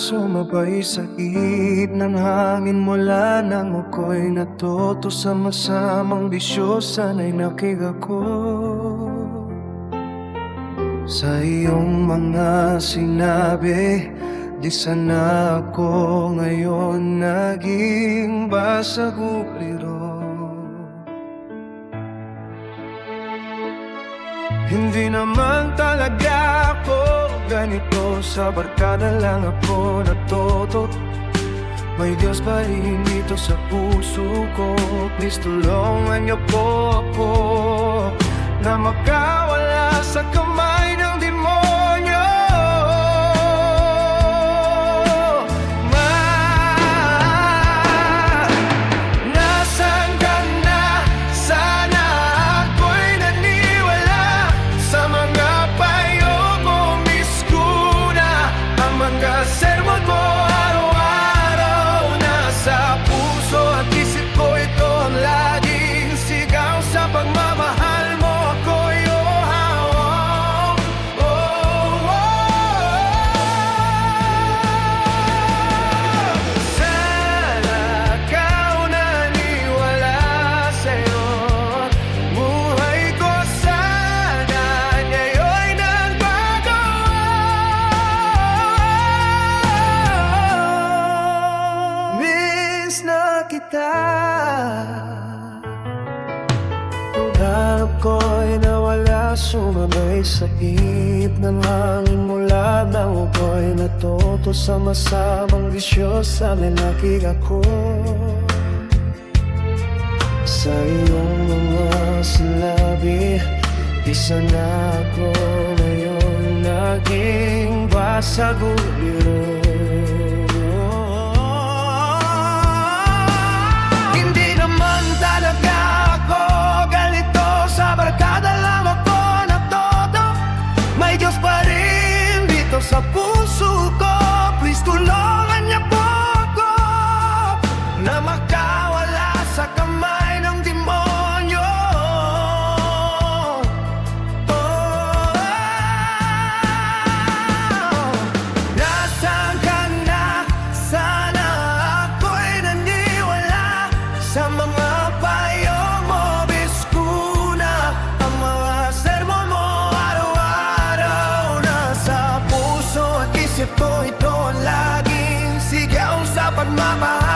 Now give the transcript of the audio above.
sumabay sa ihip ng hangin mula nang ako'y natuto sa masamang bisyo. Sana'y nakigako sa iyong mga sinabi. Di sana ako ngayon naging basaguliro. Hindi naman talaga ako ganito, sa barkada lang ako natuto. May Diyos pa rin dito sa puso ko. Please tulungan niyo po ako na makawala sa kamay ng demonyo. Nasaan ka na? Sana ako'y naniwala sa mga payo mo. Miss ko na ang mga sermon mo. Araw-araw nasa puso at isip ko, ito ang laging sigaw sa pagmamahal mo. Hanap ko'y nawala, sumabay sa ihip ng hangin mula nang ako'y natuto sa masamang bisyo. Sana'y nakigako sa iyong mga sinabi. Di sana ako ngayon naging basaguliro. Sa puso ko, please tulungan niya po ako na makawala sa kamay ng demonyo. Nasaan ka na? Sana ako'y naniwala sa mga payo mo. Bis ko na ang mga sermon mo. Isip ko, ito ang laging sigaw sa pagmamahal.